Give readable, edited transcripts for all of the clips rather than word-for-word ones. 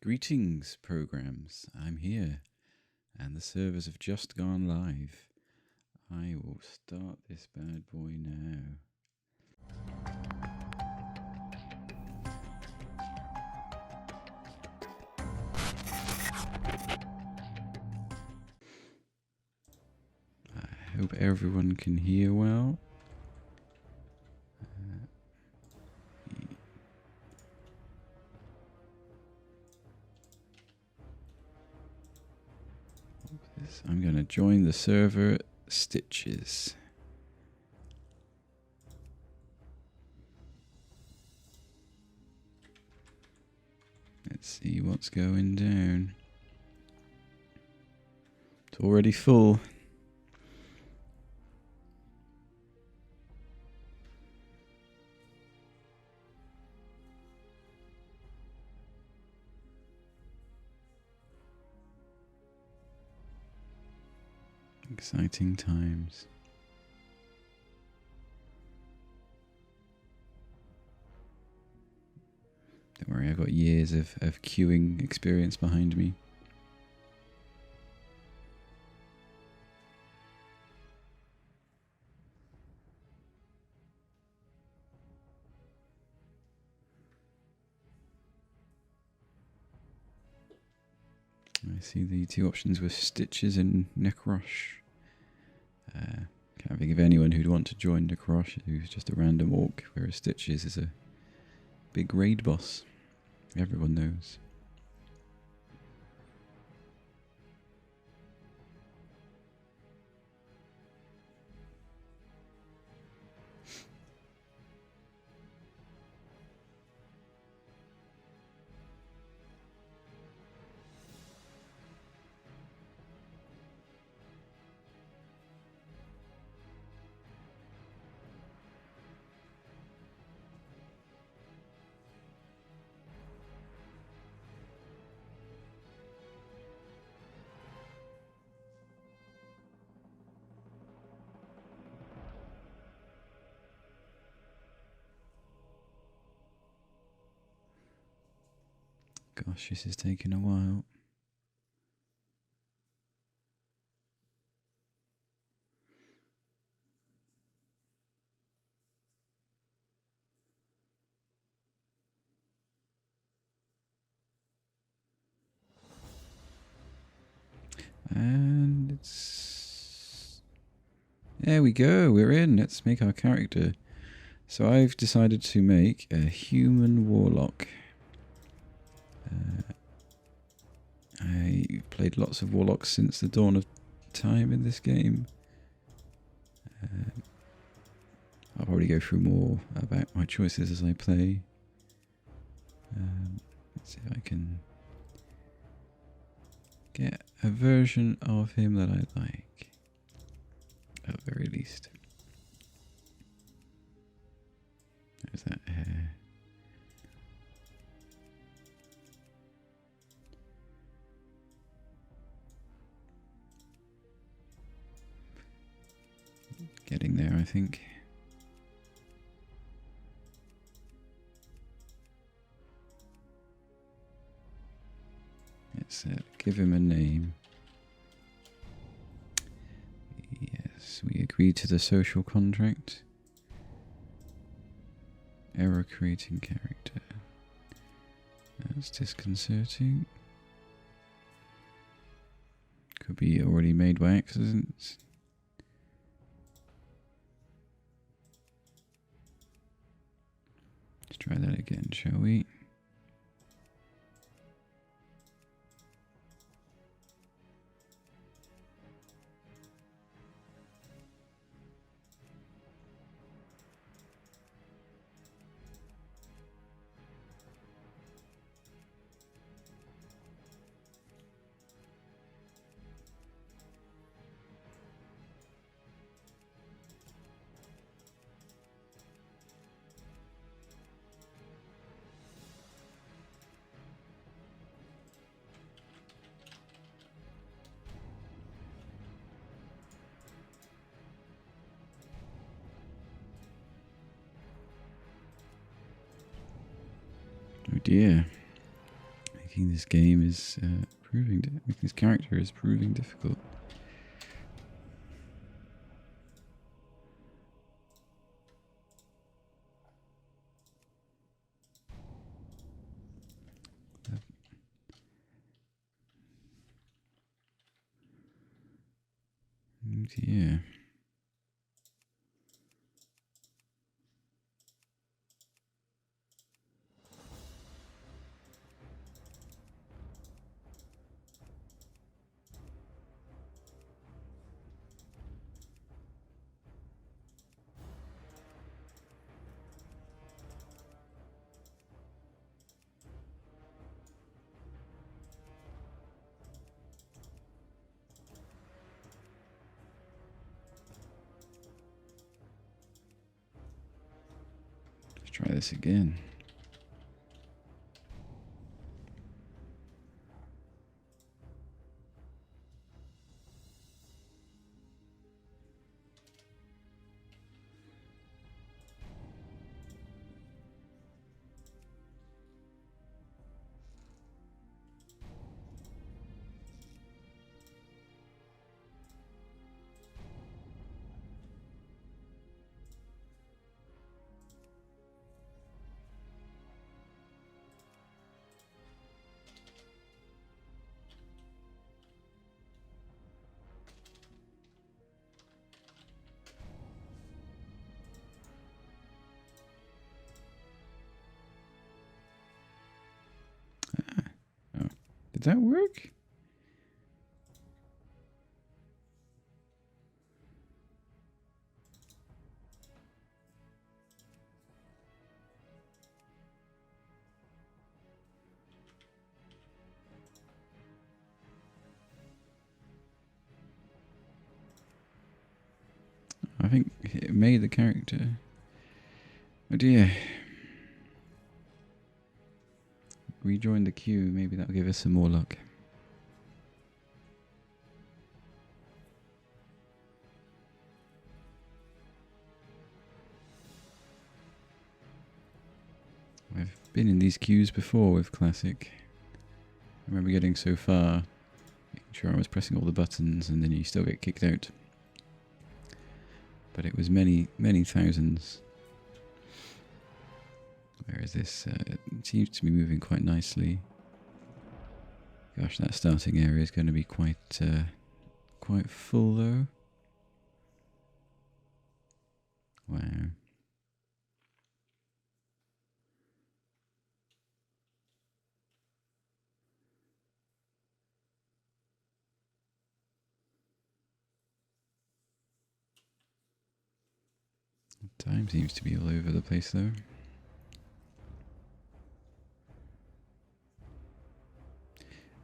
Greetings, programs. I'm here, and the servers have just gone live. I will start this bad boy now. I hope everyone can hear well. I'm going to join the server Stitches. Let's see what's going down. It's already full. Exciting times. Don't worry, I've got years of queuing experience behind me. I see the two options were Stitches and Necrosh. Can't think of anyone who'd want to join Necrosh, who's just a random orc, whereas Stitches is a big raid boss. Everyone knows. Gosh, this is taking a while. And it's... There we go, we're in. Let's make our character. So I've decided to make a human warlock. I played lots of warlocks since the dawn of time in this game. I'll probably go through more about my choices as I play. Let's see if I can get a version of him that I like, at the very least. There's that hair. Getting there, I think. Let's give him a name. Yes, we agreed to the social contract. Error creating character. That's disconcerting. Could be already made by accident. Let's try that again, shall we? Oh dear. Making this game is making this character is proving difficult. Yeah. Let's try this again. Oh, did that work? I think it made the character. Oh dear. Rejoin the queue. Maybe that'll give us some more luck. I've been in these queues before with Classic. I remember getting so far, making sure I was pressing all the buttons, and then you still get kicked out. But it was many, many thousands. Where is this? It seems to be moving quite nicely. Gosh, that starting area is going to be quite full though. Wow. Time seems to be all over the place though.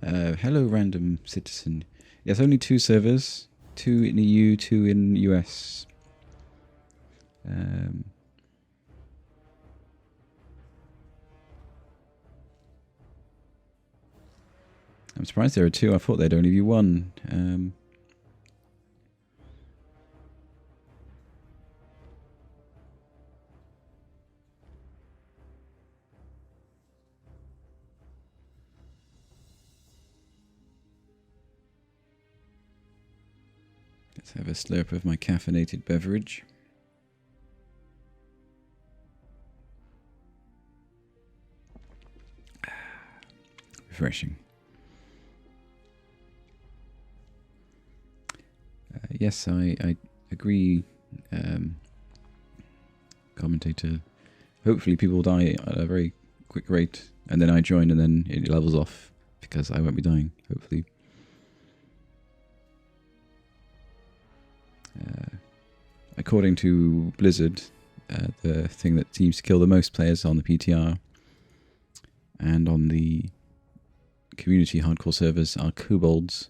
Hello, random citizen. Yes, only 2 servers. 2 in EU, 2 in US. I'm surprised there are 2. I thought there'd only be 1. Let's have a slurp of my caffeinated beverage. Refreshing. Yes, I agree, commentator. Hopefully people die at a very quick rate, and then I join, and then it levels off, because I won't be dying, hopefully. According to Blizzard, the thing that seems to kill the most players on the PTR and on the community hardcore servers are kobolds.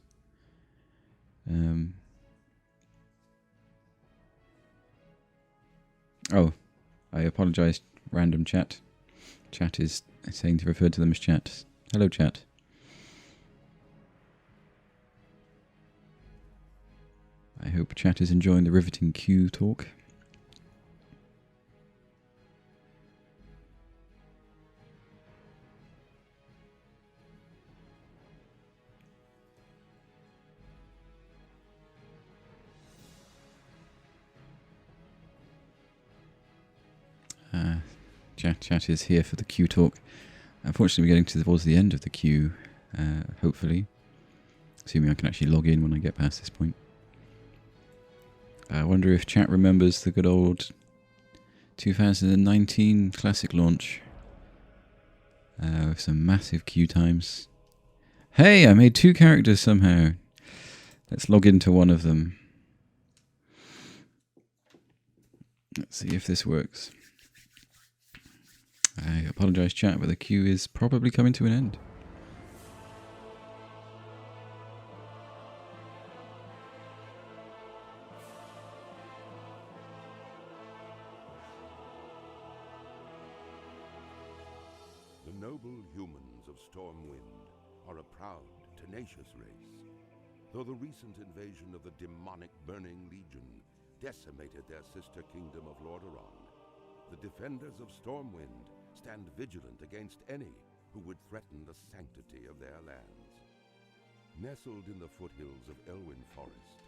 Oh, I apologise, random chat. Chat is saying to refer to them as chat. Hello, chat. I hope chat is enjoying the riveting queue talk. Chat is here for the queue talk. Unfortunately, we're getting towards the end of the queue, hopefully. Assuming I can actually log in when I get past this point. I wonder if chat remembers the good old 2019 Classic launch. With some massive queue times. Hey, I made 2 characters somehow. Let's log into one of them. Let's see if this works. I apologise, chat, but the queue is probably coming to an end. The noble humans of Stormwind are a proud, tenacious race. Though the recent invasion of the demonic Burning Legion decimated their sister kingdom of Lordaeron, the defenders of Stormwind stand vigilant against any who would threaten the sanctity of their lands. Nestled in the foothills of Elwyn Forest,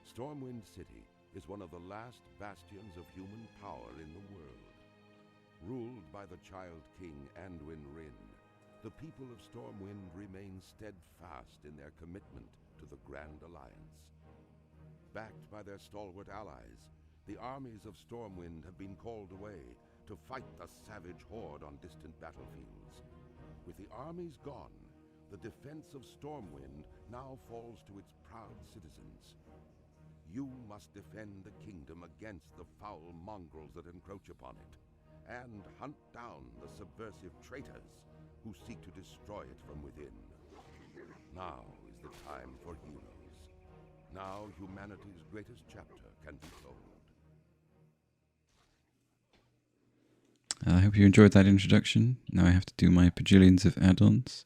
Stormwind City is one of the last bastions of human power in the world. Ruled by the Child King Anduin Wrynn, the people of Stormwind remain steadfast in their commitment to the Grand Alliance. Backed by their stalwart allies, the armies of Stormwind have been called away to fight the savage horde on distant battlefields. With the armies gone, the defense of Stormwind now falls to its proud citizens. You must defend the kingdom against the foul mongrels that encroach upon it, and hunt down the subversive traitors who seek to destroy it from within. Now is the time for heroes. Now humanity's greatest chapter can be told. I hope you enjoyed that introduction. Now I have to do my bajillions of add-ons.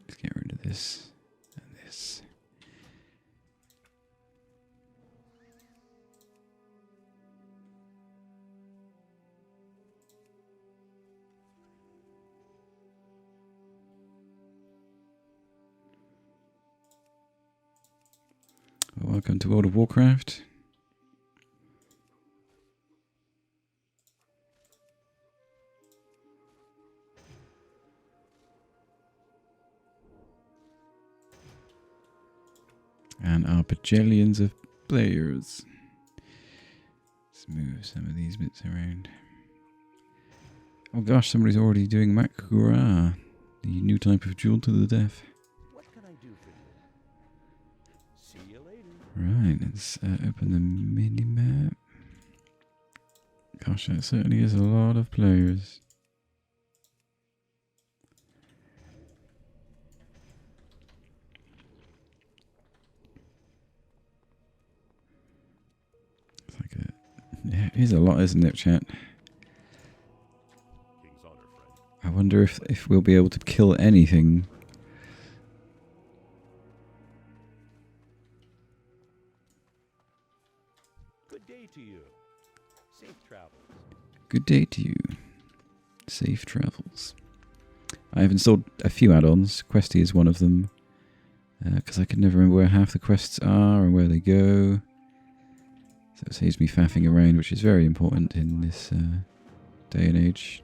Let's get rid of this and this. Welcome to World of Warcraft. And our bajillions of players. Let's move some of these bits around. Oh gosh, somebody's already doing Makura, the new type of duel to the death. What can I do for you? See you later. Right, let's open the mini-map. Gosh, that certainly is a lot of players. It's like a... Yeah, it is a lot, isn't it, chat? King's honor, friend. I wonder if we'll be able to kill anything. Good day to you. Safe travels. Good day to you. Safe travels. I've installed a few add-ons. Questy is one of them. Because I can never remember where half the quests are and where they go. So it saves me faffing around, which is very important in this day and age.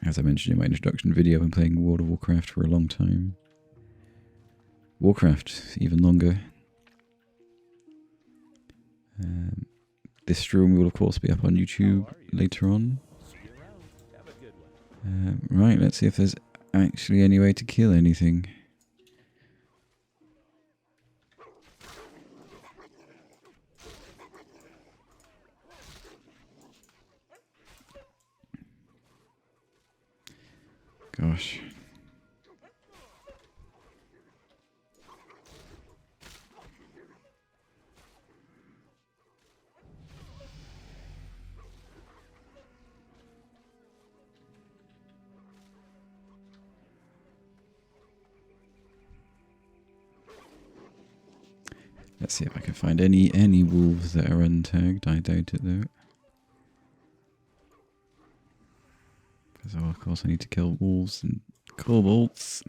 As I mentioned in my introduction video, I've been playing World of Warcraft for a long time. Warcraft, even longer. This stream will of course be up on YouTube later on. See you around. Have a good one. Right, let's see if there's actually any way to kill anything. Gosh. Let's see if I can find any wolves that are untagged. I doubt it though. Because of course I need to kill wolves and Kobolds.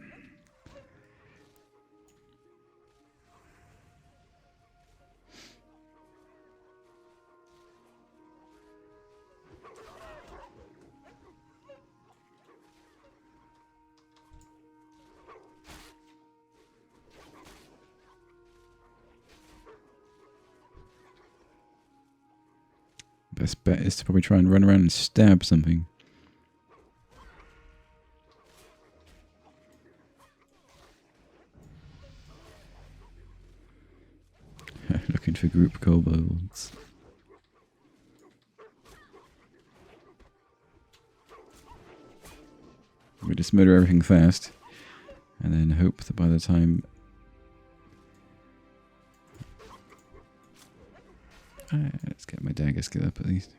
Best bet is to probably try and run around and stab something. Looking for group kobolds. We just murder everything fast, and then hope that by the time let's get my dagger skill up at least.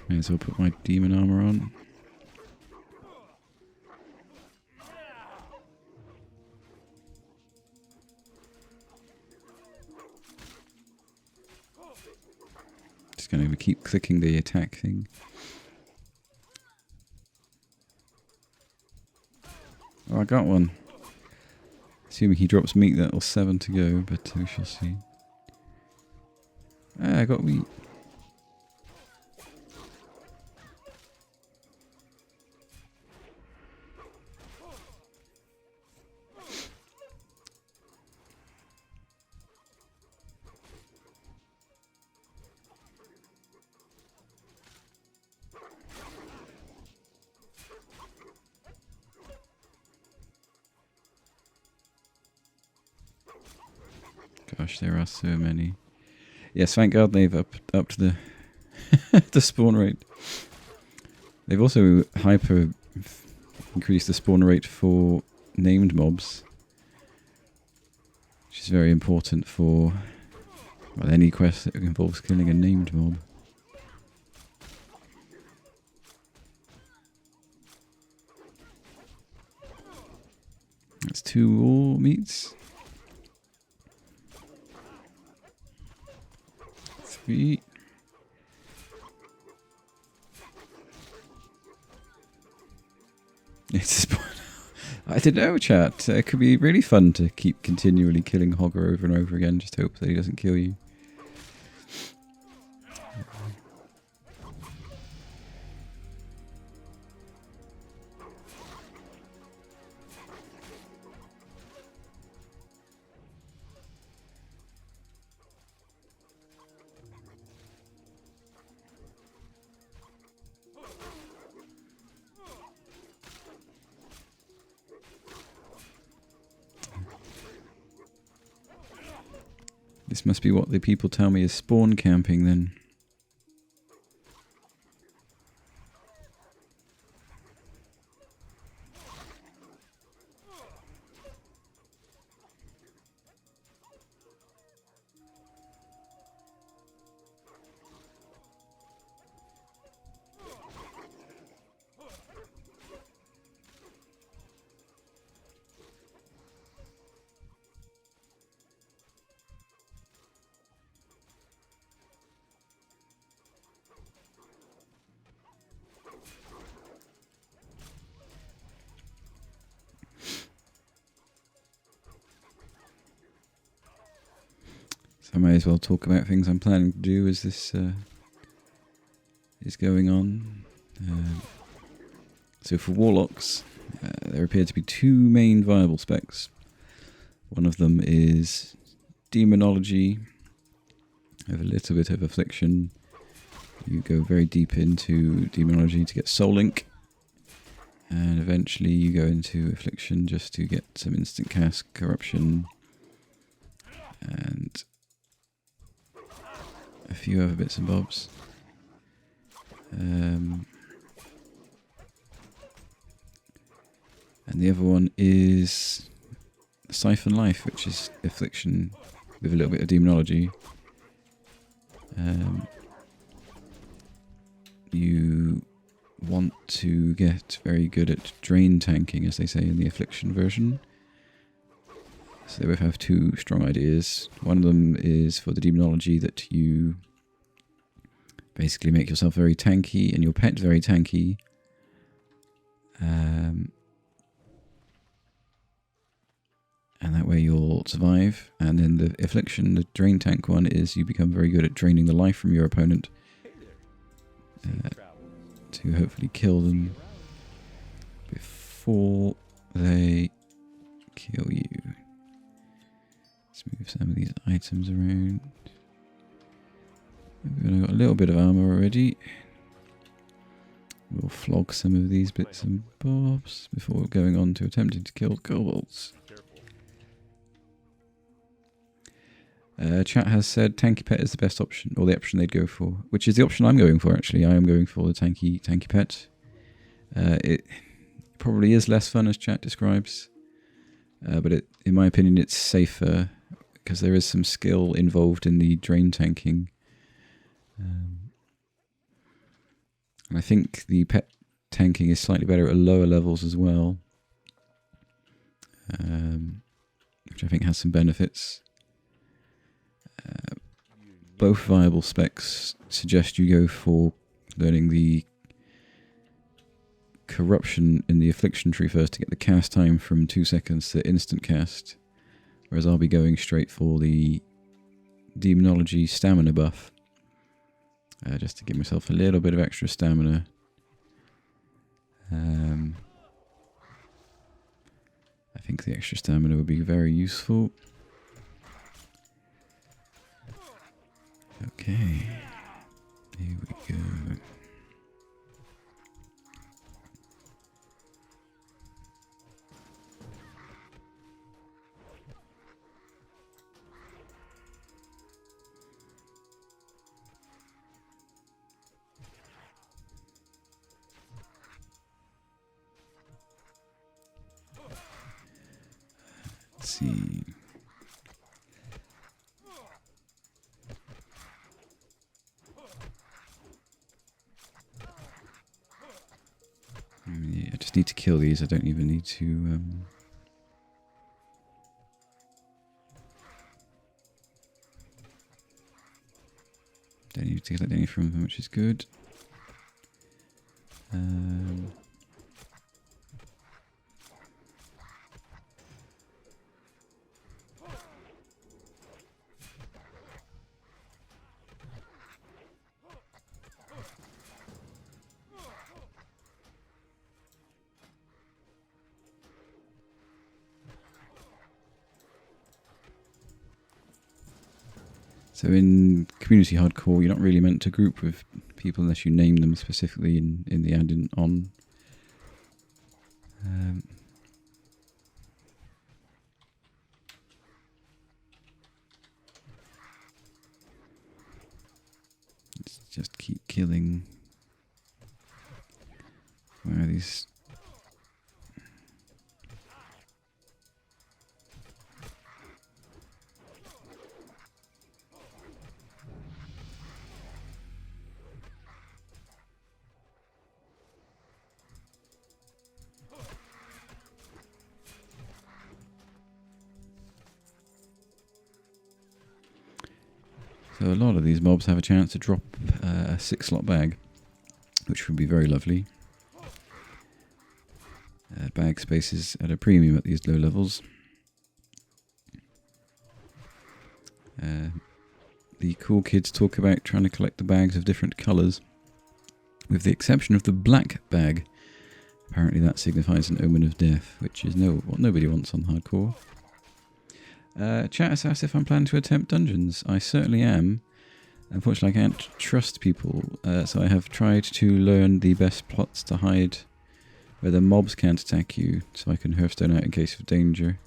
May as well put my demon armor on. Just going to keep clicking the attack thing. Oh, I got one. Assuming he drops meat, that'll 7 to go, but we shall see. Ah, I got wheat. Gosh, there are so many. Yes, thank God they've upped the the spawn rate. They've also hyper increased the spawn rate for named mobs, which is very important for any quest that involves killing a named mob. That's 2 more meats. 3. It's a spawn. I don't know, chat. It could be really fun to keep continually killing Hogger over and over again. Just hope that he doesn't kill you. This must be what the people tell me is spawn camping then. So I may as well talk about things I'm planning to do as this is going on. So for Warlocks, there appear to be 2 main viable specs. One of them is Demonology, with a little bit of Affliction. You go very deep into Demonology to get Soul Link, and eventually you go into Affliction just to get some instant cast, Corruption, and a few other bits and bobs. And the other one is Siphon Life, which is Affliction with a little bit of Demonology. you want to get very good at drain tanking, as they say in the Affliction version. So they both have two strong ideas. One of them is for the demonology that you basically make yourself very tanky and your pet very tanky. And that way you'll survive. And then the Affliction, the drain tank one, is you become very good at draining the life from your opponent to hopefully kill them before they kill you. Let's move some of these items around. We've got a little bit of armor already. We'll flog some of these bits and bobs before going on to attempting to kill kobolds. Chat has said tanky pet is the best option, or the option they'd go for, which is the option I'm going for actually. I am going for the tanky pet. It probably is less fun as chat describes, but in my opinion it's safer because there is some skill involved in the drain tanking. And I think the pet tanking is slightly better at lower levels as well, which I think has some benefits. Both viable specs suggest you go for learning the corruption in the Affliction tree first to get the cast time from 2 seconds to instant cast, whereas I'll be going straight for the demonology stamina buff, just to give myself a little bit of extra stamina. I think the extra stamina would be very useful. Okay, here we go. Let's see. Yeah, I just need to kill these. I don't even need to don't need to collect any from them, which is good. So in community hardcore, you're not really meant to group with people unless you name them specifically in the add-in on. Let's just keep killing. Where are these? So a lot of these mobs have a chance to drop a 6-slot bag, which would be very lovely. Bag space is at a premium at these low levels. The cool kids talk about trying to collect the bags of different colours, with the exception of the black bag. Apparently that signifies an omen of death, which is what nobody wants on hardcore. Chat has asked if I'm planning to attempt dungeons. I certainly am. Unfortunately, I can't trust people, so I have tried to learn the best plots to hide where the mobs can't attack you, so I can Hearthstone out in case of danger.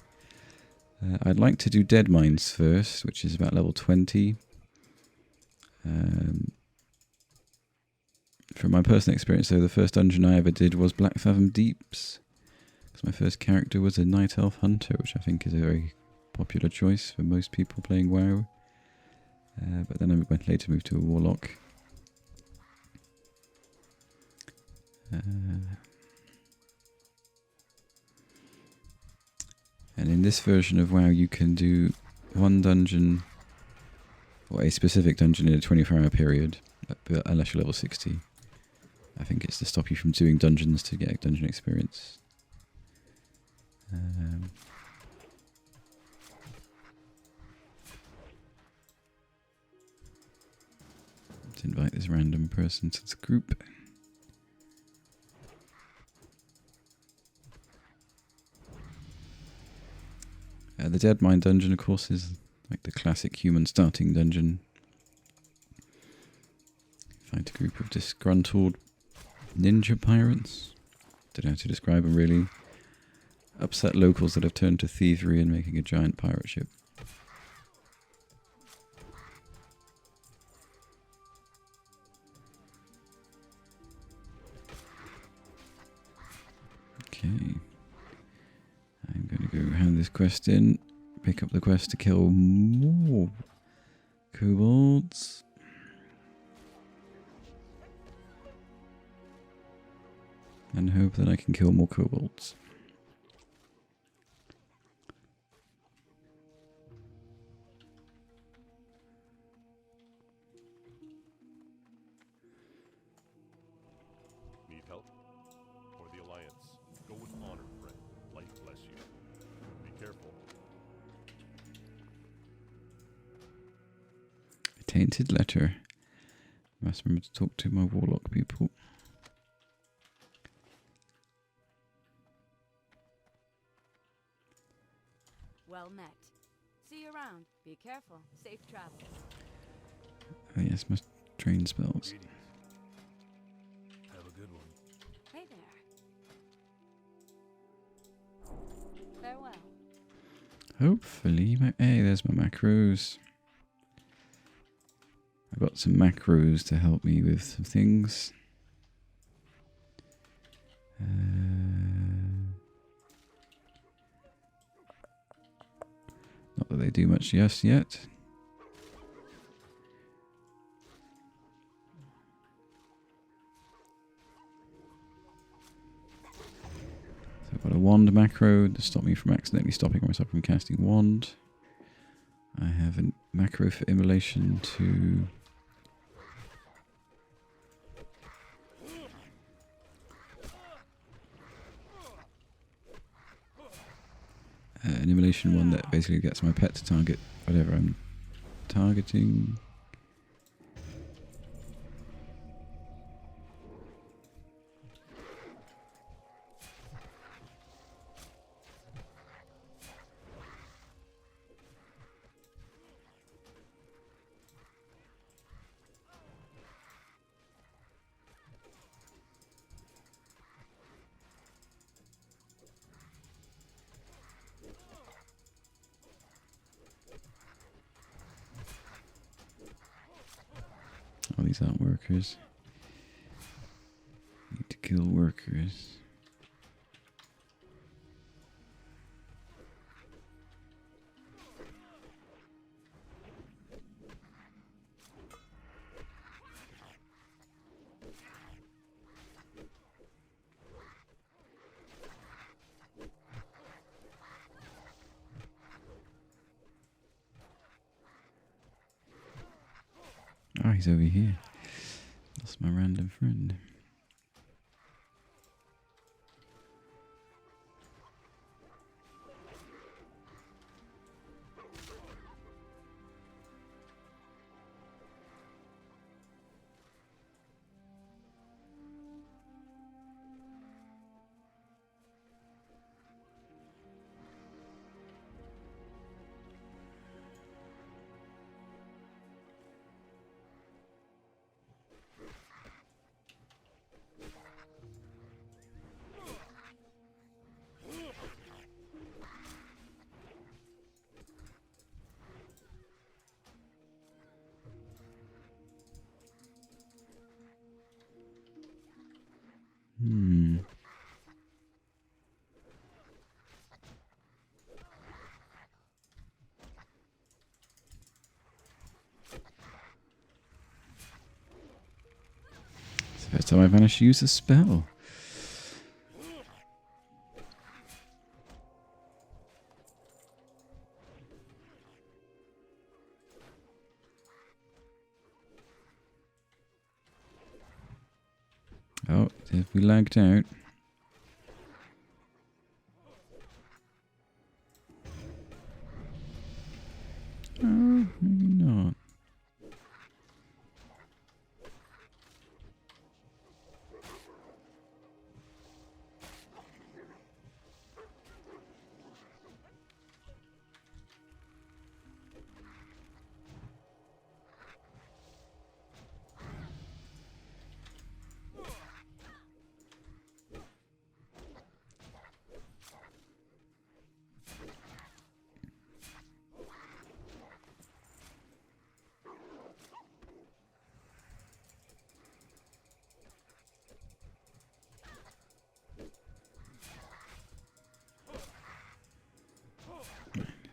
I'd like to do Dead Mines first, which is about level 20. From my personal experience, though, the first dungeon I ever did was Black Fathom Deeps, because my first character was a Night Elf Hunter, which I think is a very popular choice for most people playing WoW. But then I later moved to a Warlock. And in this version of WoW, you can do one dungeon, or a specific dungeon in a 24-hour period, unless you're level 60. I think it's to stop you from doing dungeons to get dungeon experience. Let's invite this random person to the group. The Dead Mine dungeon, of course, is like the classic human starting dungeon. Find a group of disgruntled ninja pirates. Don't know how to describe them, really. Upset locals that have turned to thievery and making a giant pirate ship. Okay. I'm going to go hand this quest in. Pick up the quest to kill more kobolds. And hope that I can kill more kobolds. Need help? Or the Alliance? Go with honor, friend. Life bless you. Be careful. A tainted letter. Must remember to talk to my warlock people. Well met. See you around. Be careful. Safe travels. Oh yes, my train spells. Have a good one. Hey there. Farewell. Hopefully, hey, there's my macros. I've got some macros to help me with some things. Not that they do much just yet. So I've got a wand macro to stop me from accidentally stopping myself from casting wand. I have a macro for immolation to an immolation one that basically gets my pet to target whatever I'm targeting. Oh, these aren't workers. Need to kill workers. Oh, he's over here. That's my random friend. It's the first time I've managed to use a spell. Have we lagged out? Oh, maybe not.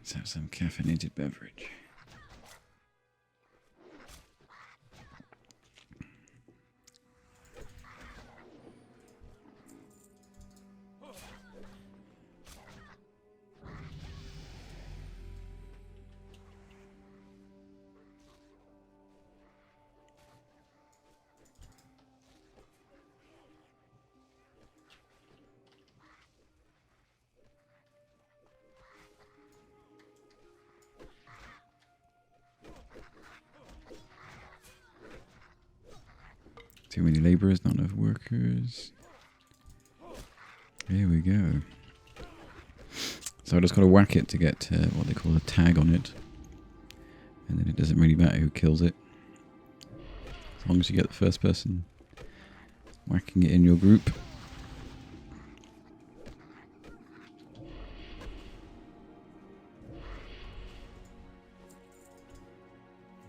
Let's have some caffeinated beverage. Too many labourers, not enough workers. Here we go. So I just got to whack it to get what they call a tag on it. And then it doesn't really matter who kills it. As long as you get the first person whacking it in your group.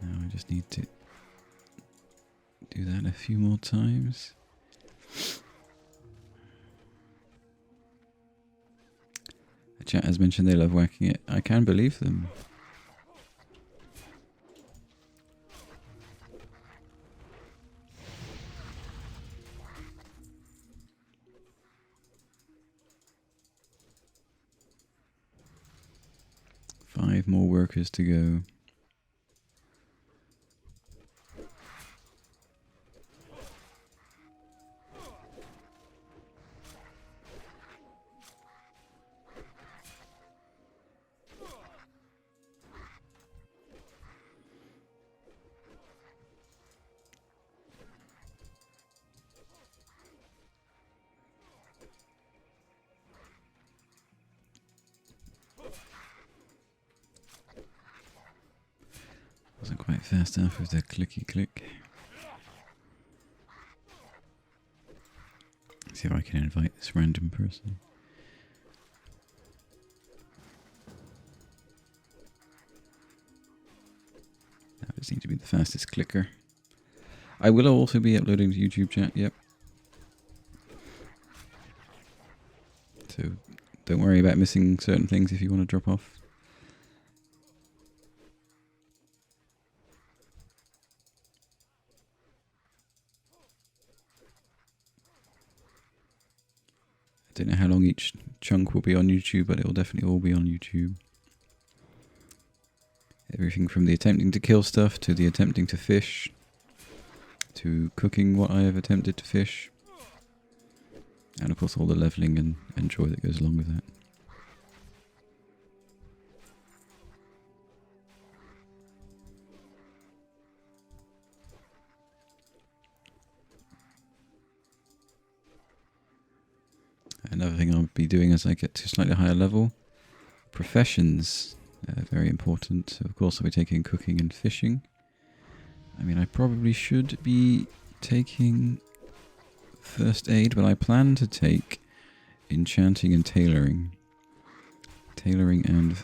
Now I just need to do that a few more times. The chat has mentioned they love whacking it. I can believe them. Five more workers to go. Wasn't quite fast enough with the clicky click. See if I can invite this random person. That would seem to be the fastest clicker. I will also be uploading to YouTube chat, yep. So don't worry about missing certain things if you want to drop off. I don't know how long each chunk will be on YouTube, but it will definitely all be on YouTube. Everything from the attempting to kill stuff, to the attempting to fish, to cooking what I have attempted to fish. And of course all the leveling and joy that goes along with that. Another thing I'll be doing as I get to a slightly higher level, professions, very important. So of course I'll be taking cooking and fishing. I mean, I probably should be taking first aid, but I plan to take enchanting and tailoring. Tailoring and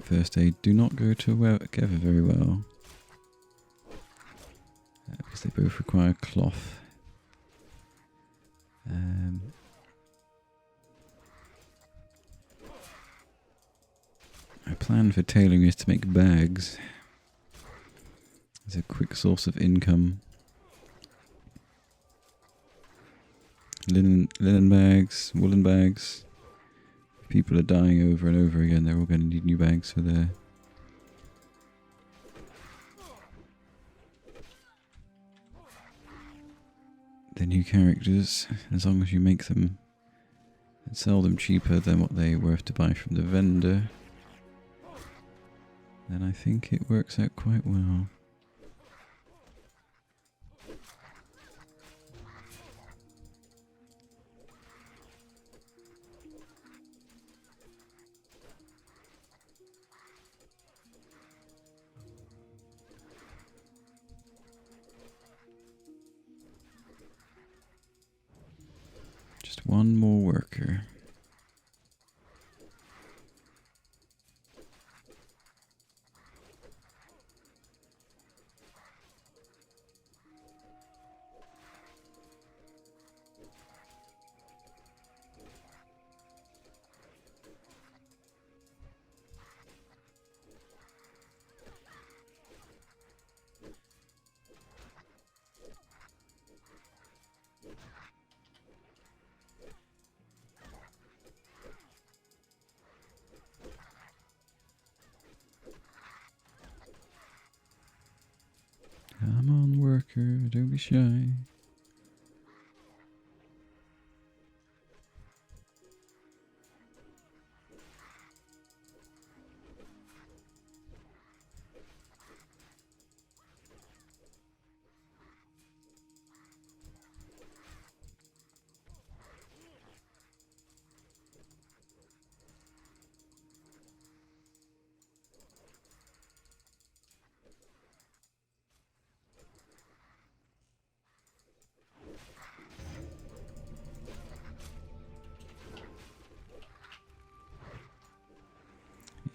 first aid do not go together very well, because they both require cloth. My plan for tailoring is to make bags. It's a quick source of income. Linen bags, woolen bags. If people are dying over and over again, they're all going to need new bags for their... new characters, as long as you make them and sell them cheaper than what they're worth to buy from the vendor, then I think it works out quite well. Just one more worker. Come on, worker, don't be shy.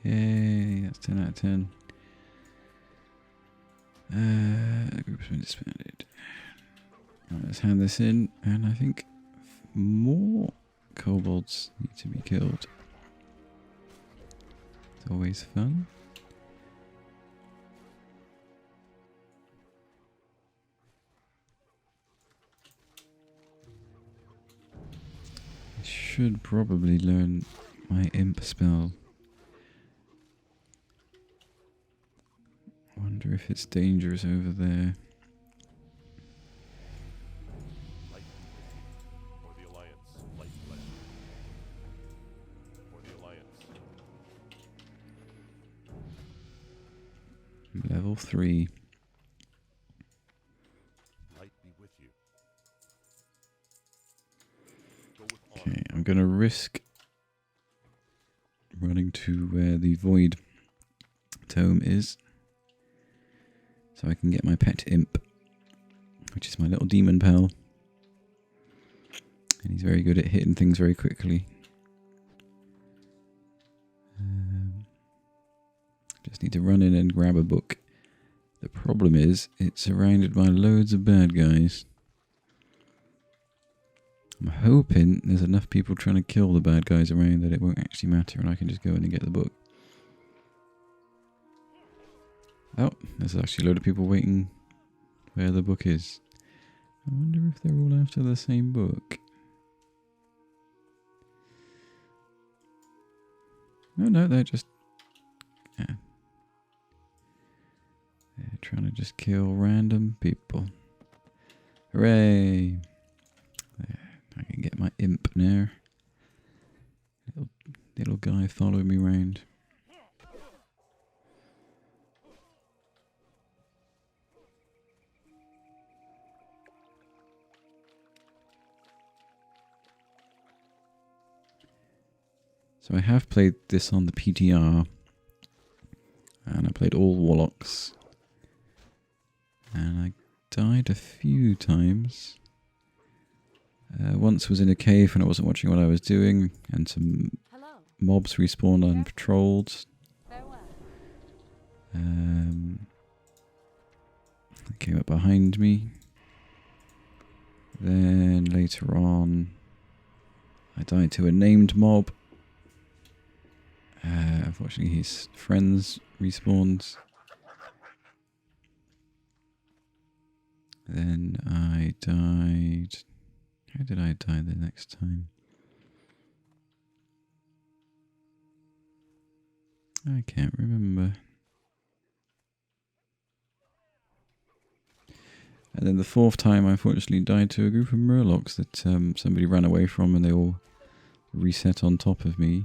Yay, that's 10 out of 10. Group's been disbanded. Right, let's hand this in, and I think more kobolds need to be killed. It's always fun. I should probably learn my imp spell. Wonder if it's dangerous over there. Light for the Alliance. Light bless you. For the Alliance. Level 3. Light be with you. Go with honor. Okay, I'm gonna risk running to where the void tome is, so I can get my pet imp, which is my little demon pal. And he's very good at hitting things very quickly. Just need to run in and grab a book. The problem is, it's surrounded by loads of bad guys. I'm hoping there's enough people trying to kill the bad guys around that it won't actually matter and I can just go in and get the book. Oh, there's actually a load of people waiting where the book is. I wonder if they're all after the same book. Oh no, they're just... yeah. They're trying to just kill random people. Hooray! There, I can get my imp now. Little guy following me round. So I have played this on the PTR, and I played all Warlocks, and I died a few times. Once was in a cave and I wasn't watching what I was doing, and some Hello. mobs respawned unpatrolled. Farewell. They came up behind me. Then later on, I died to a named mob. Unfortunately, his friends respawned. Then I died. How did I die the next time? I can't remember. And then the fourth time, I unfortunately died to a group of murlocs that somebody ran away from, and they all reset on top of me.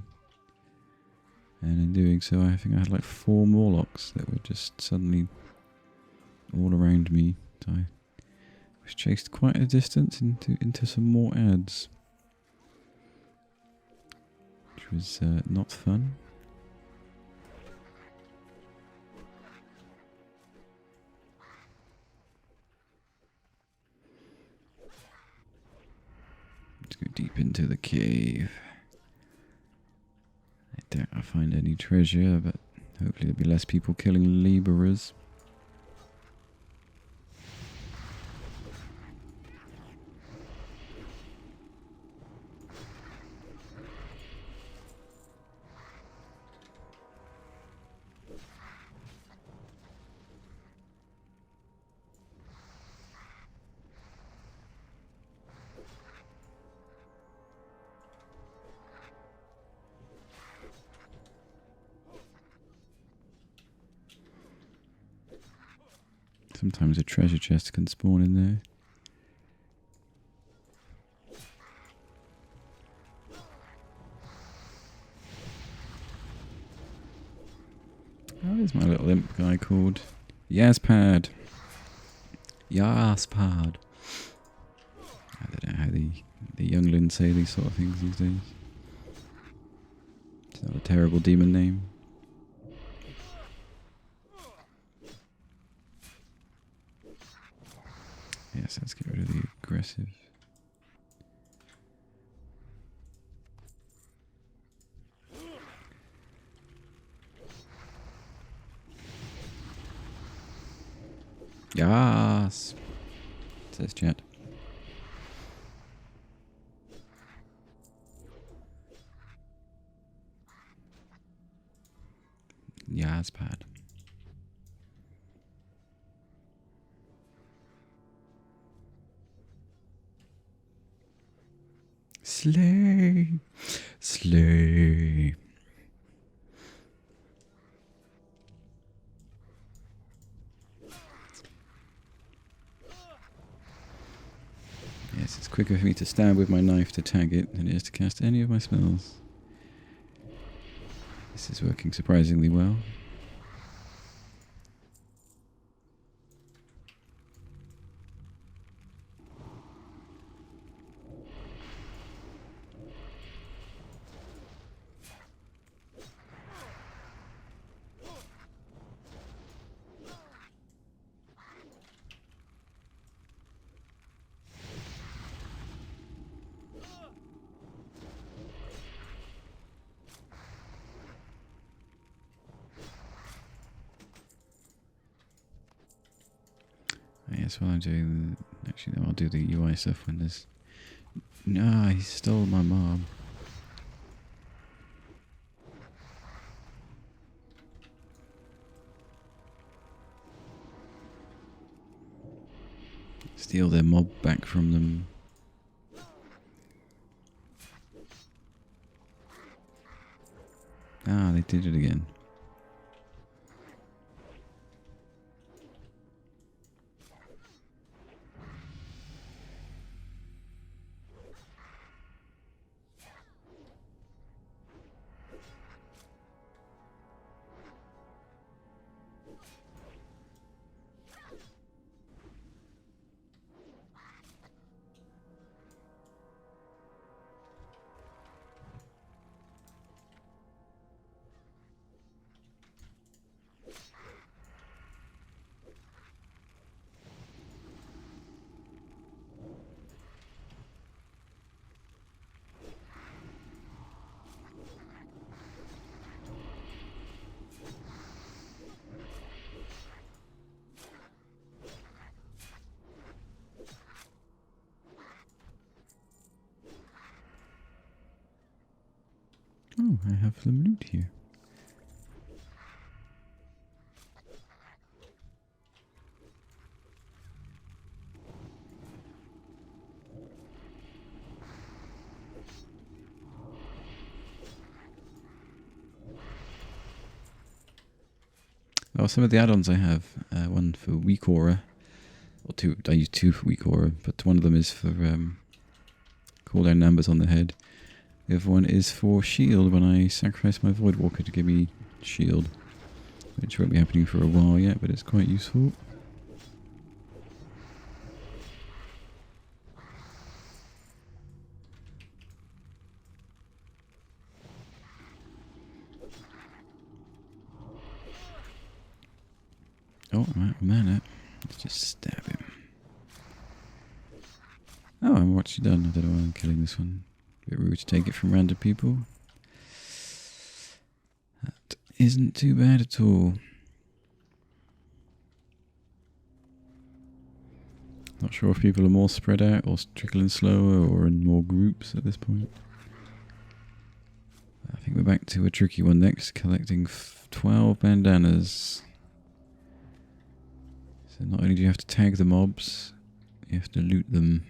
And in doing so, I think I had like 4 Morlocks that were just suddenly all around me. So I was chased quite a distance into some more ads, which was not fun. Let's go deep into the cave. I doubt I'll find any treasure, but hopefully there'll be less people killing laborers. Sometimes a treasure chest can spawn in there. Oh, there's my little imp guy called Yazpad. Yazpad. I don't know how the younglings say these sort of things these days. It's not a terrible demon name. Yes, let's get rid of the aggressive. Yes, says chat. Yes, pad. Slay, slay. Yes, it's quicker for me to stab with my knife to tag it than it is to cast any of my spells. This is working surprisingly well. Yes, while I'm doing the... Actually, no, I'll do the UI stuff when there's... No, he stole my mob. Steal their mob back from them. Ah, they did it again. Oh, I have some loot here. Oh, some of the add-ons I have. One for weak aura, Or two. I use 2 for weak aura, but one of them is for cooldown numbers on the head. The other one is for shield when I sacrifice my Void Walker to give me shield. Which won't be happening for a while yet, but it's quite useful. Oh, I'm out of mana. Let's just stab him. Oh, I'm actually done. I don't know why I'm killing this one. Bit rude to take it from random people. That isn't too bad at all. Not sure if people are more spread out or trickling slower or in more groups at this point. I think we're back to a tricky one next, collecting 12 bandanas. So not only do you have to tag the mobs, you have to loot them.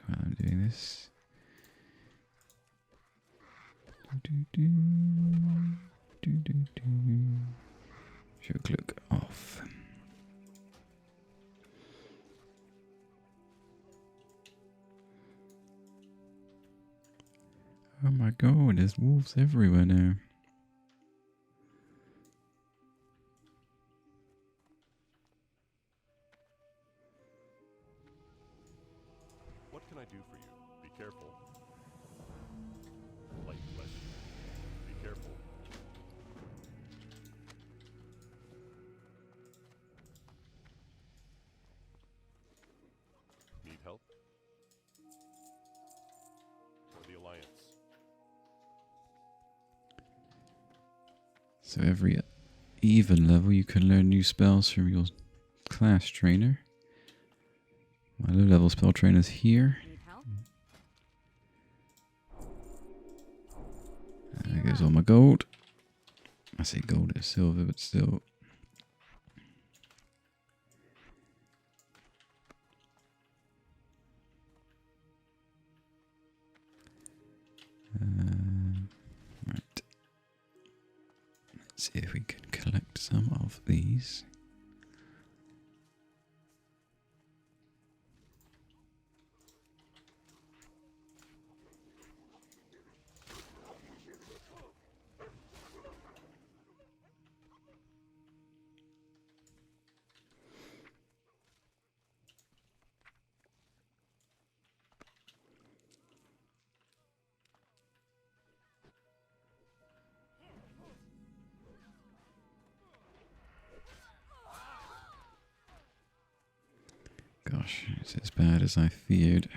While I'm doing this. Should click off. Oh my god, there's wolves everywhere now. What can I do for you? Be careful. Light bless you. Be careful. Need help? For the Alliance. So every even level you can learn new spells from your class trainer. My low level spell trainer's here. Need help? There goes all my gold. I say gold, it's silver, but still. Right. Let's see if we can collect some of these. Gosh, it's as bad as I feared.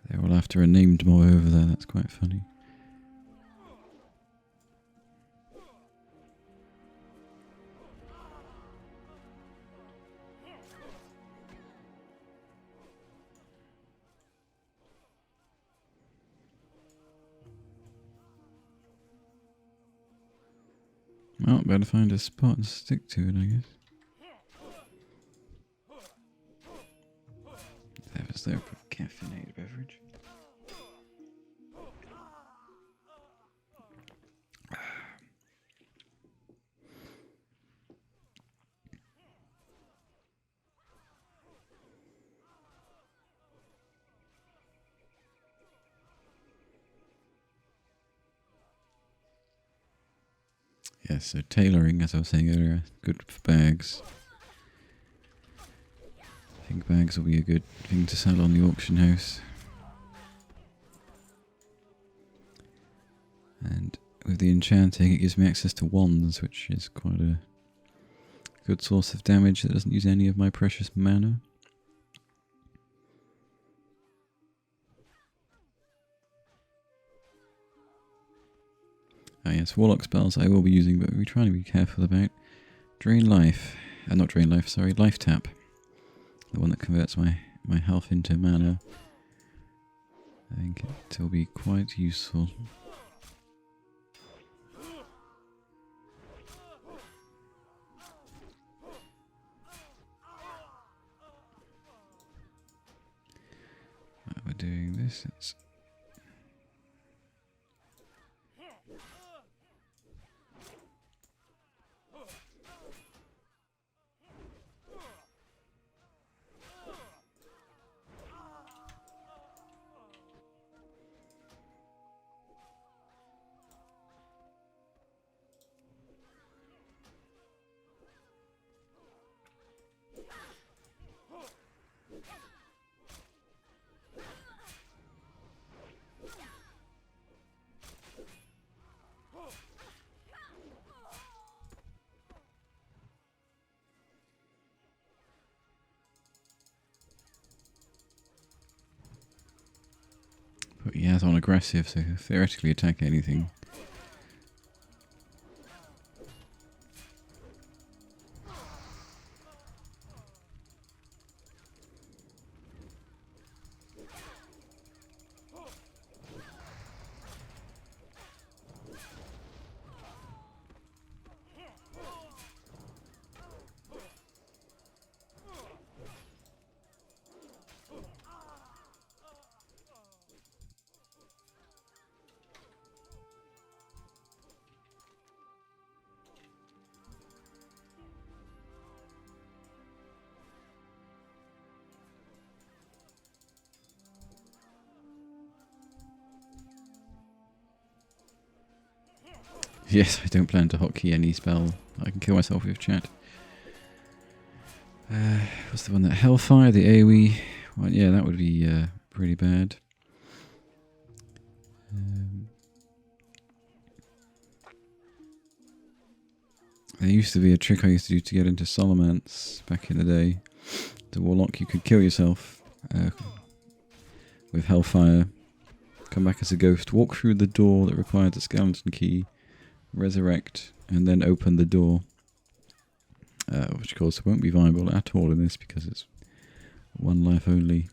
They're all after a named boy over there, that's quite funny. Well, better find a spot and stick to it, I guess. That was their caffeinated beverage. Yeah, so tailoring, as I was saying earlier, good for bags. I think bags will be a good thing to sell on the auction house. And with the enchanting, it gives me access to wands, which is quite a good source of damage that doesn't use any of my precious mana. Ah yes, warlock spells I will be using, but we're trying to be careful about. Drain life. Not drain life, sorry, life tap. The one that converts my health into mana. I think it will be quite useful. While we're doing this, it's put Yaz on aggressive, so he'll theoretically attack anything. Yes, I don't plan to hotkey any spell. I can kill myself with chat. What's the one that Hellfire, the AoE? Well, yeah, that would be pretty bad. There used to be a trick I used to do to get into Solomance back in the day. The Warlock, you could kill yourself with Hellfire, come back as a ghost, walk through the door that required the skeleton key, resurrect, and then open the door. Which of course won't be viable at all in this because it's one life only.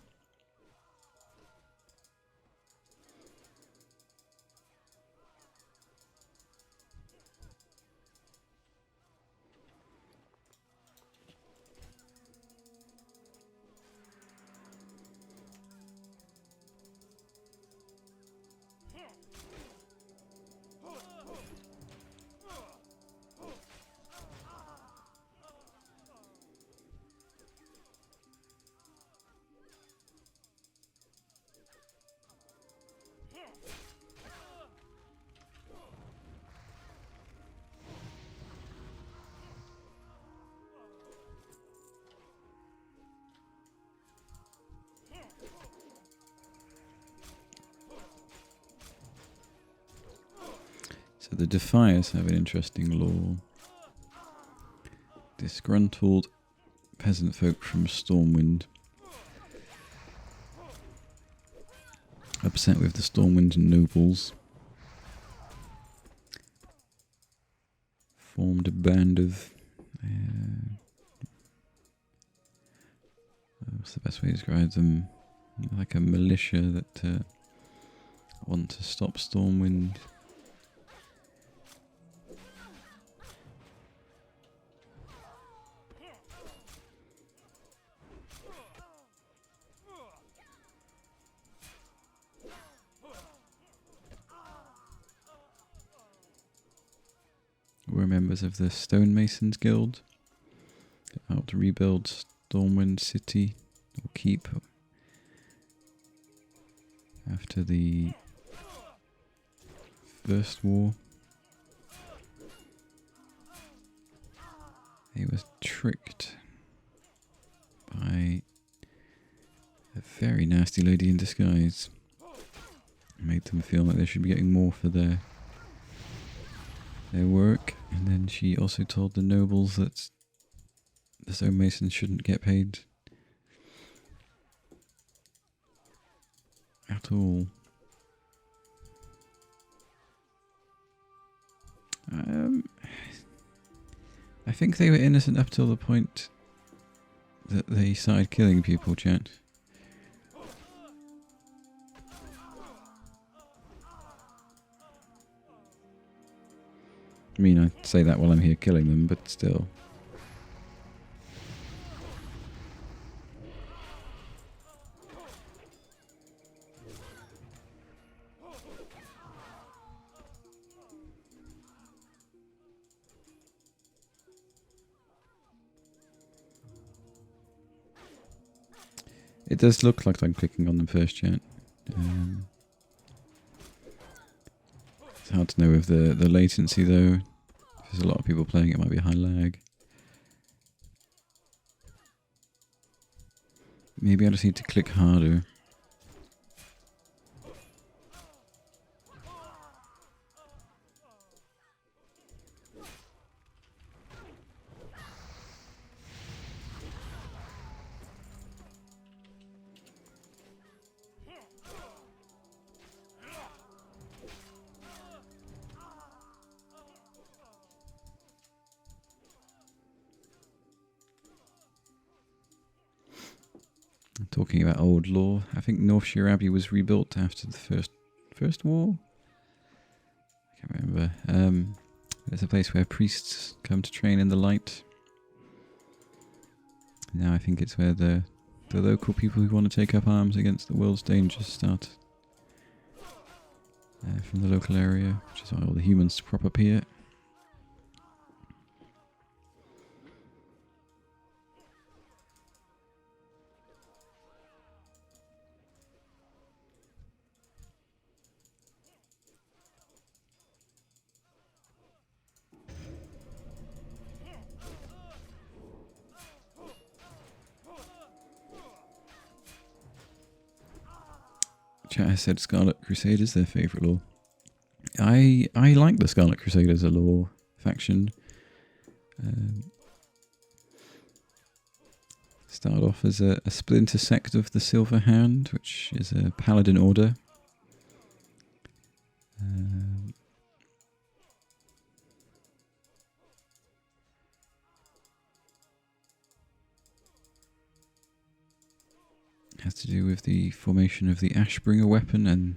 So the Defiers have an interesting lore. Disgruntled peasant folk from Stormwind, upset with the Stormwind nobles, formed a band of what's the best way to describe them? Like a militia that want to stop Stormwind. We're members of the Stonemasons Guild, out to rebuild Stormwind City, or Keep, after the First War. they were tricked by a very nasty lady in disguise. Made them feel like they should be getting more for their work, and then she also told the nobles that the stonemasons shouldn't get paid at all. I think they were innocent up till the point that they started killing people, chat. I mean, I say that while I'm here killing them, but still. It does look like I'm clicking on them first, chat. It's hard to know with the latency though. If there's a lot of people playing, it might be high lag. Maybe I just need to click harder. Talking about old lore, I think Northshire Abbey was rebuilt after the first war. I can't remember. There's a place where priests come to train in the light. Now I think it's where the local people who want to take up arms against the world's dangers start. From the local area, which is why all the humans crop up here. Chat has said Scarlet Crusade is their favourite lore. I like the Scarlet Crusade as a lore faction. Start off as a splinter sect of the Silver Hand, which is a paladin order. Has to do with the formation of the Ashbringer weapon and,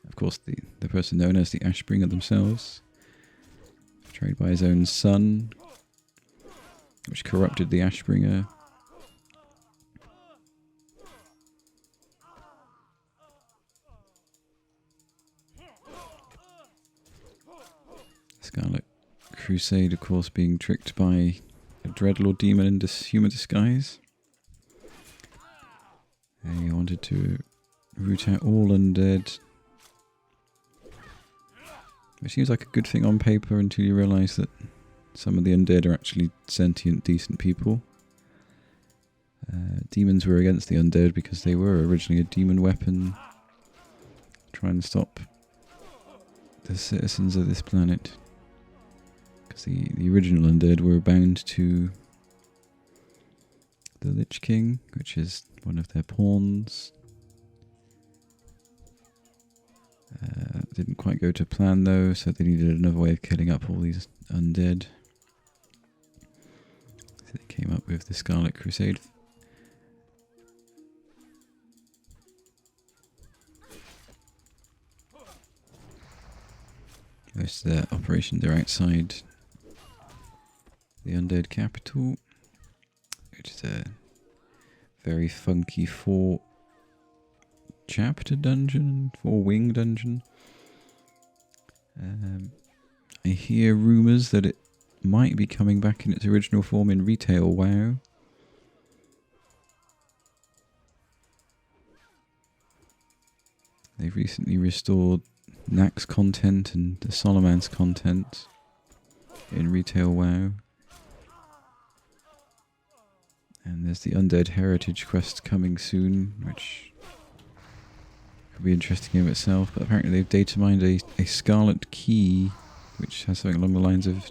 of course, the person known as the Ashbringer themselves. Betrayed by his own son, which corrupted the Ashbringer. Scarlet Crusade, of course, being tricked by a Dreadlord demon in human disguise. They wanted to root out all undead. Which seems like a good thing on paper until you realise that some of the undead are actually sentient, decent people. Demons were against the undead because they were originally a demon weapon. Trying to stop the citizens of this planet. Because the original undead were bound to the Lich King, which is one of their pawns. Didn't quite go to plan though, so they needed another way of killing up all these undead. So they came up with the Scarlet Crusade. Most of their operations are outside the undead capital, which is a very funky 4-chapter dungeon, 4-wing dungeon. I hear rumours that it might be coming back in its original form in retail WoW. They've recently restored Nax content and the Solomance content in retail WoW. And there's the Undead Heritage quest coming soon, which could be interesting in itself. But apparently they've data mined a Scarlet Key, which has something along the lines of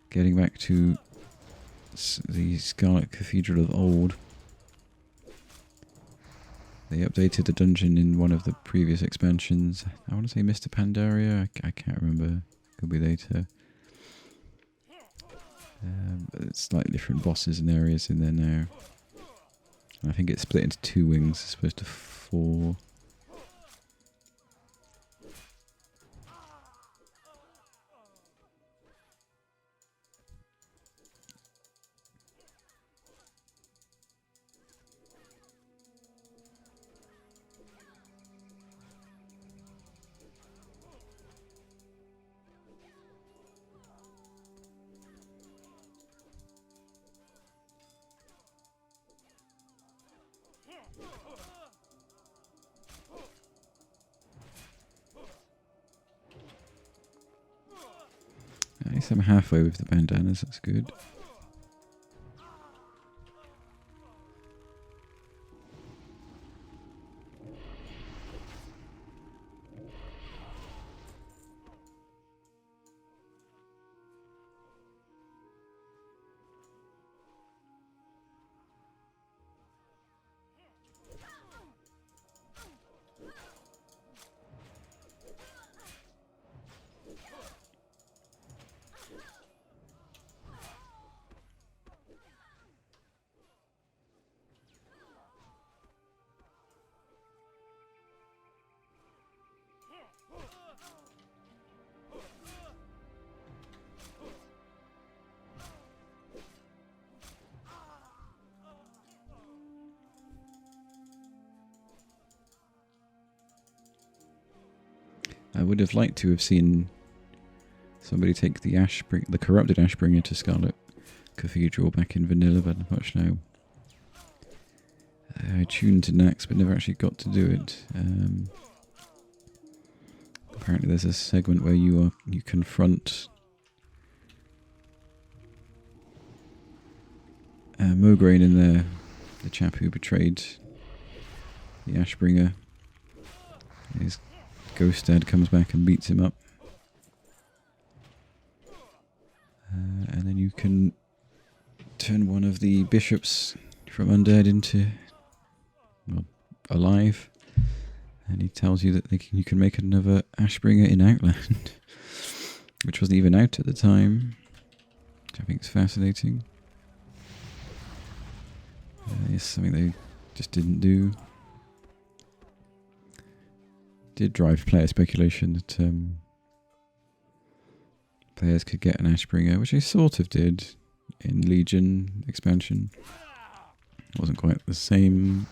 getting back to the Scarlet Cathedral of old. They updated the dungeon in one of the previous expansions. I want to say Mr. Pandaria. I can't remember. Could be later. But it's slightly different bosses and areas in there now. And I think it's split into 2 wings as opposed to 4. At least I'm halfway with the bandanas, that's good. I would have liked to have seen somebody take the corrupted Ashbringer to Scarlet Cathedral back in vanilla, but unfortunately I tuned to Nax but never actually got to do it. Apparently there's a segment where you confront Mograine in there, the chap who betrayed the Ashbringer. His ghost dad comes back and beats him up. And then you can turn one of the bishops from undead into, well, alive. And he tells you that you can make another Ashbringer in Outland, which wasn't even out at the time, which I think is fascinating. It's something they just didn't do. Did drive player speculation that players could get an Ashbringer, which they sort of did in Legion expansion. It wasn't quite the same.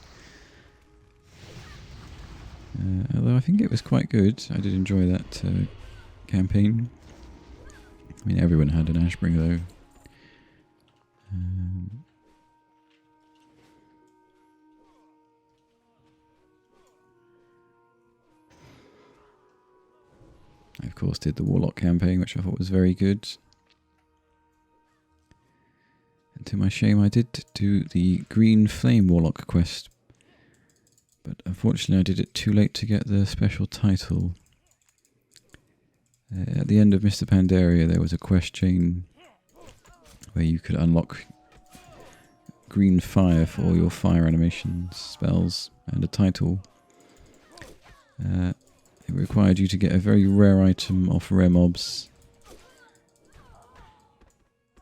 Although I think it was quite good. I did enjoy that campaign. I mean, everyone had an Ashbringer though. I, of course, did the Warlock campaign, which I thought was very good. And to my shame, I did do the Green Flame Warlock quest. But unfortunately, I did it too late to get the special title. At the end of Mr. Pandaria, there was a quest chain where you could unlock green fire for all your fire animations, spells, and a title. It required you to get a very rare item off rare mobs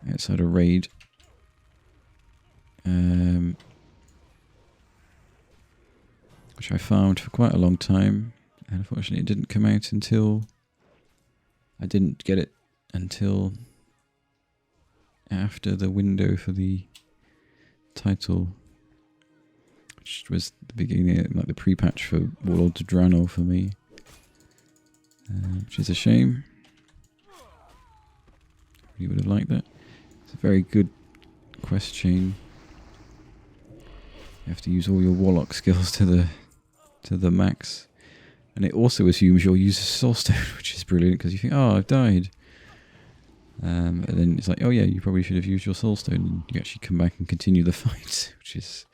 outside a raid. Which I farmed for quite a long time, and unfortunately it didn't come out until... I didn't get it until after the window for the title, which was the beginning, like the pre-patch for Warlord to Draenor for me. Which is a shame. You would have liked that. It's a very good quest chain. You have to use all your Warlock skills to the max, and it also assumes you'll use a Soul Stone, which is brilliant because you think, oh, I've died. And then it's like, oh yeah, you probably should have used your soulstone, and you actually come back and continue the fight, which is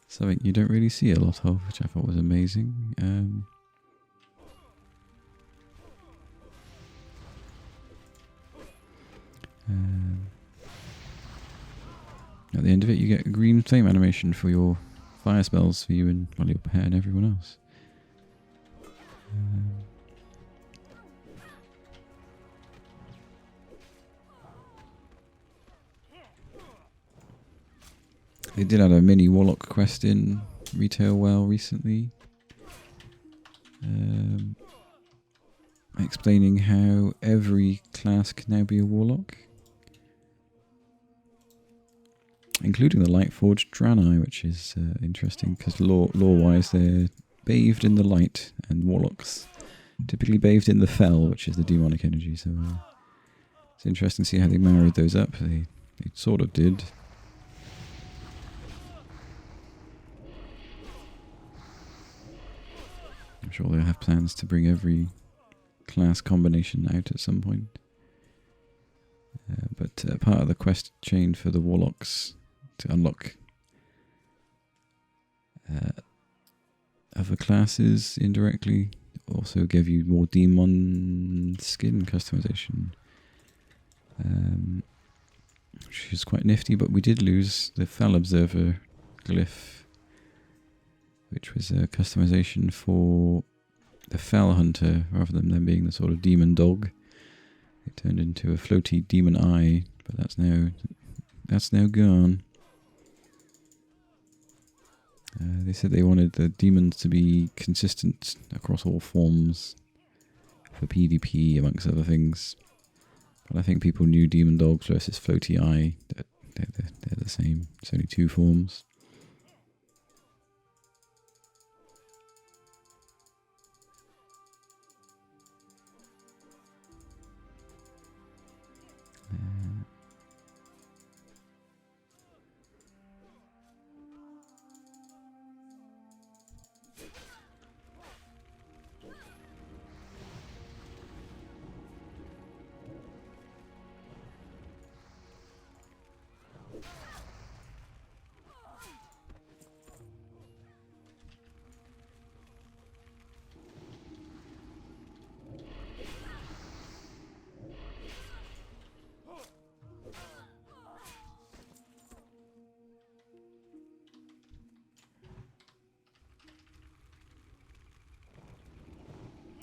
something you don't really see a lot of, which I thought was amazing. At the end of it, you get a green flame animation for your fire spells for you and your pet and everyone else. They did add a mini Warlock quest in Retail WoW recently, explaining how every class can now be a Warlock, including the Lightforged Draenei, which is interesting because lore-wise they're bathed in the light, and Warlocks typically bathed in the Fel, which is the demonic energy. So it's interesting to see how they married those up. They sort of did. I'm sure they'll have plans to bring every class combination out at some point. But part of the quest chain for the Warlocks to unlock other classes indirectly also give you more demon skin customization, which is quite nifty. But we did lose the Fel Observer glyph, which was a customization for the Fel Hunter rather than them being the sort of demon dog. It turned into a floaty demon eye, but that's now gone. They said they wanted the demons to be consistent across all forms for PvP, amongst other things. But I think people knew demon dogs versus floaty eye, they're the same. It's only two forms.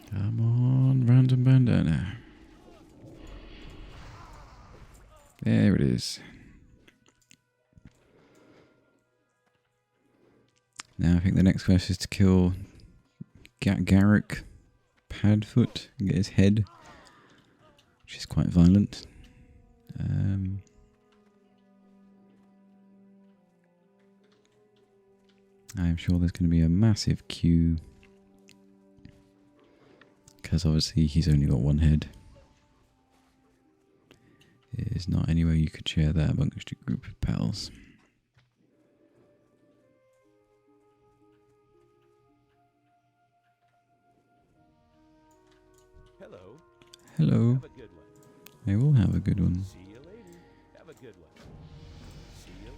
Come on, random bandana. There it is. Now I think the next quest is to kill Garrick Padfoot and get his head, which is quite violent. I'm sure there's going to be a massive queue, because obviously he's only got one head. There's not any way you could share that amongst a group of pals. Hello. Hello. Have a good one. I will have a good one. See you later. Have a good one. See you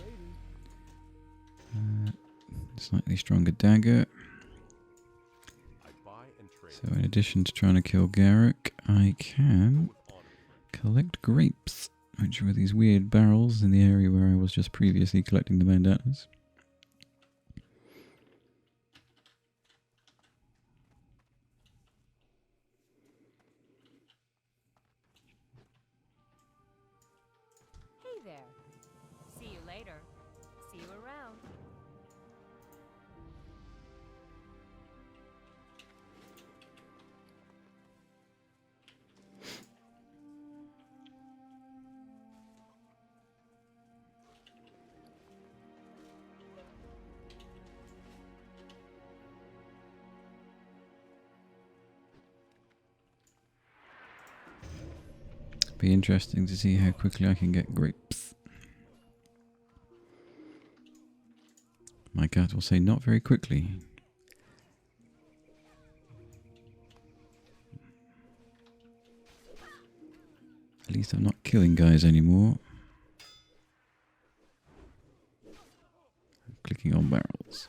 later. Slightly stronger dagger. I buy and trade. So in addition to trying to kill Garrick, I can With honor. collect grapes, which were these weird barrels in the area where I was just previously collecting the bandanas. Hey there. See you later. See you around. Be interesting to see how quickly I can get grapes. My cat will say not very quickly. At least I'm not killing guys anymore. I'm clicking on barrels.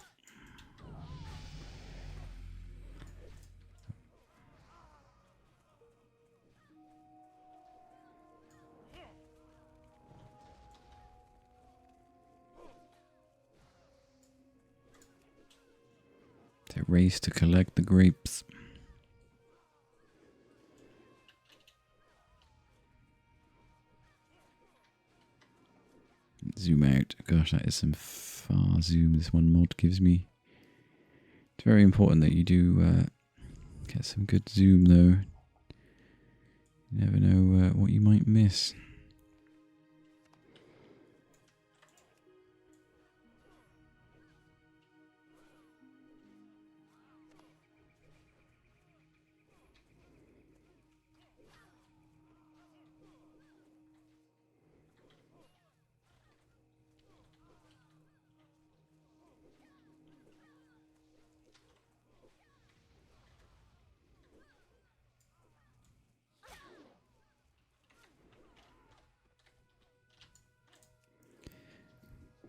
They race to collect the grapes. Zoom out. Gosh, that is some far zoom this one mod gives me. It's very important that you do get some good zoom though. You never know what you might miss.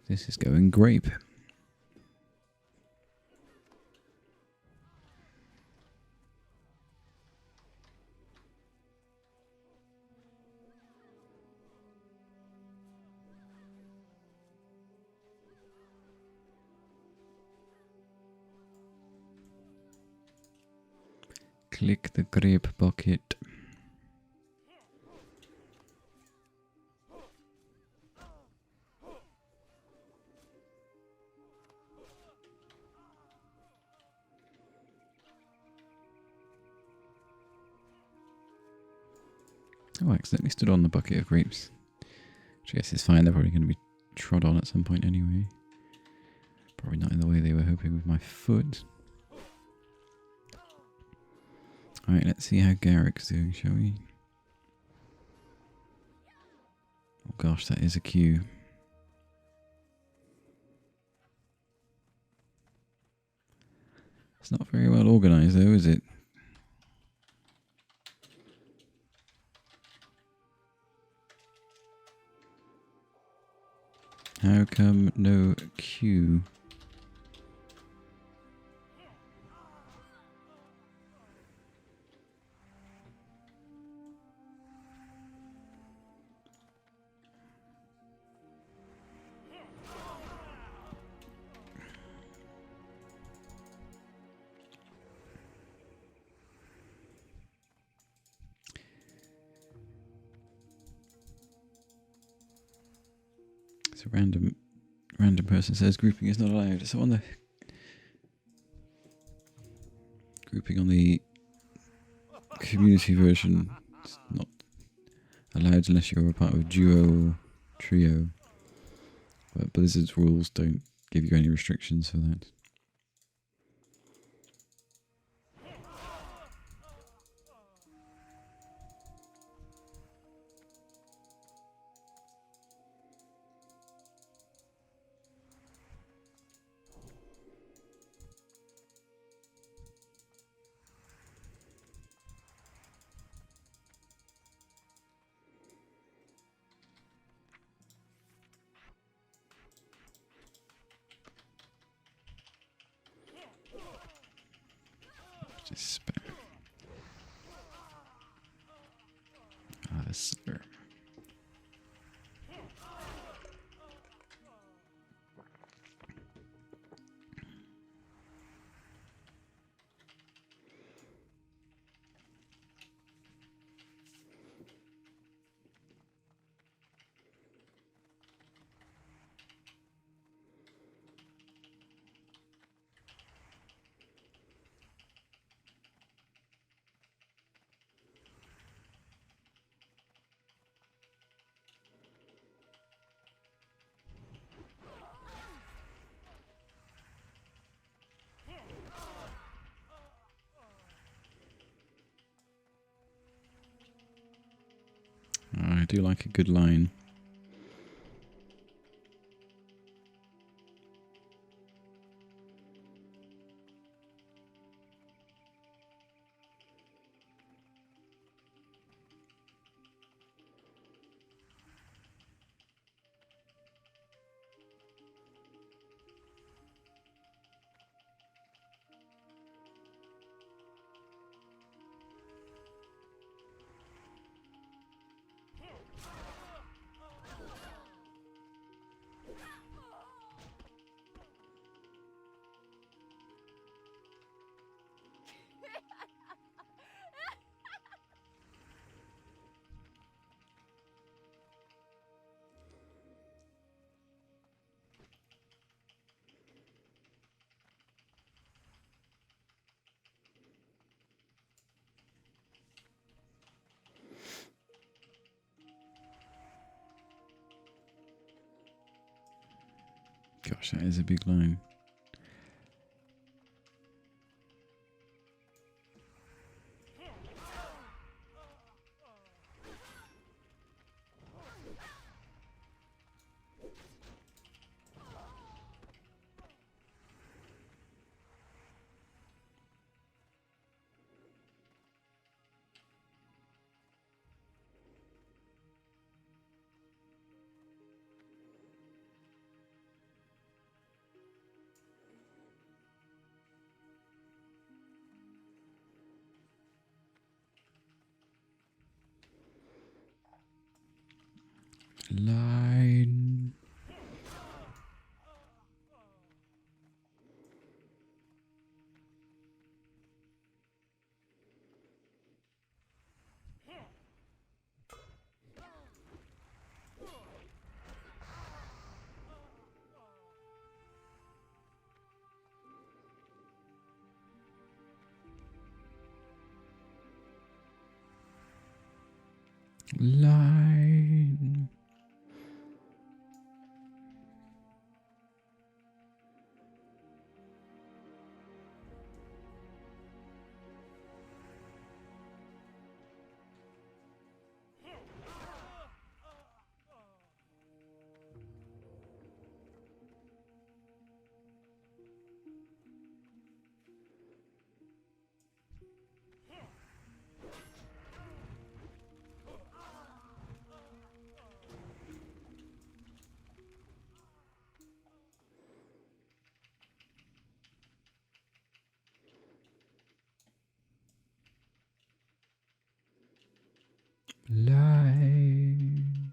This is going grape. Click the grape bucket. Oh, I accidentally stood on the bucket of grapes. Which I guess is fine, they're probably going to be trod on at some point anyway. Probably not in the way they were hoping with my foot. Alright, let's see how Garrick's doing, shall we? Oh gosh, that is a queue. It's not very well organised though, is it? How come no queue? So random person says grouping is not allowed. So on the grouping on the community version, it's not allowed unless you're a part of a duo or trio. But Blizzard's rules don't give you any restrictions for that. Despair. Ah, the slur. I do like a good line. Gosh, that is a big line. Line. Line. Line.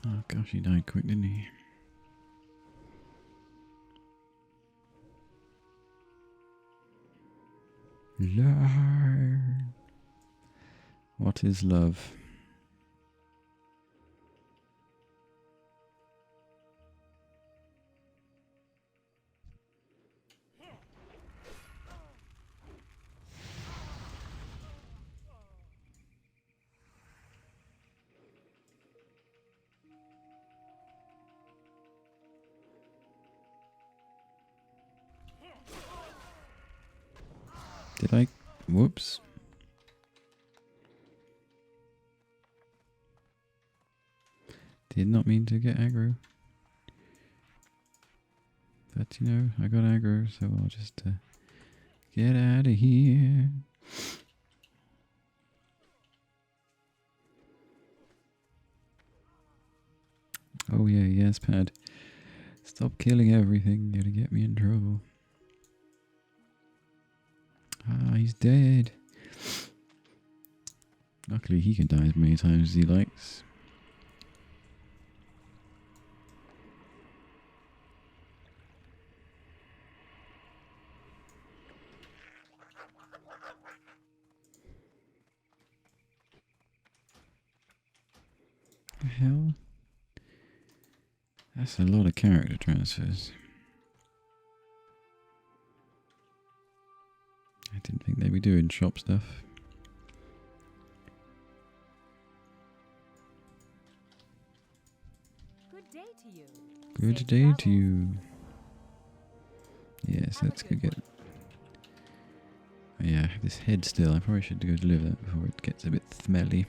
Oh gosh, he died quick, didn't he? Love. What is love? Did I? Whoops. Did not mean to get aggro. But you know, I got aggro, so I'll just get out of here. Oh yeah, yes, Pad. Stop killing everything. You're gonna get me in trouble. Ah, he's dead. Luckily, he can die as many times as he likes. The hell? That's a lot of character transfers. I didn't think they'd be doing shop stuff. Good day to you. Good Safe day travels. to you. Yes, Have a let's go good get... Oh, yeah, I have this head still. I probably should go deliver that before it gets a bit smelly.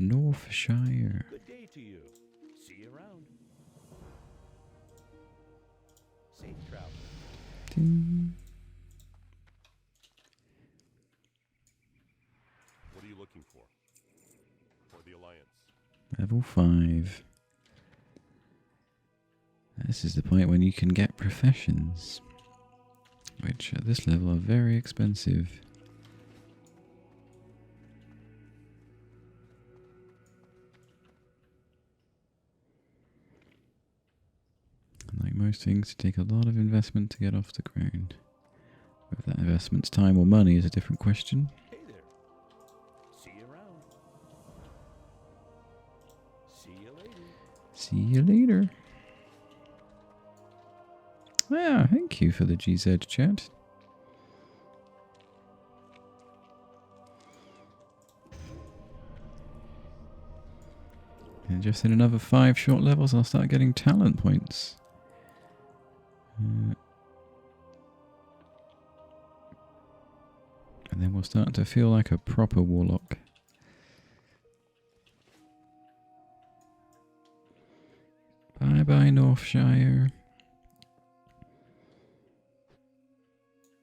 Northshire. Good day to you. See you around. Safe travel. Ting. What are you looking for? For the Alliance. Level 5. This is the point when you can get professions, which at this level are very expensive. And like most things, it takes a lot of investment to get off the ground. Whether that investment's time or money is a different question. Hey there. See you around. See you later. See you later. Ah, thank you for the GZ chat. And just in another 5 short levels, I'll start getting talent points. And then we'll start to feel like a proper warlock. Bye bye, Northshire.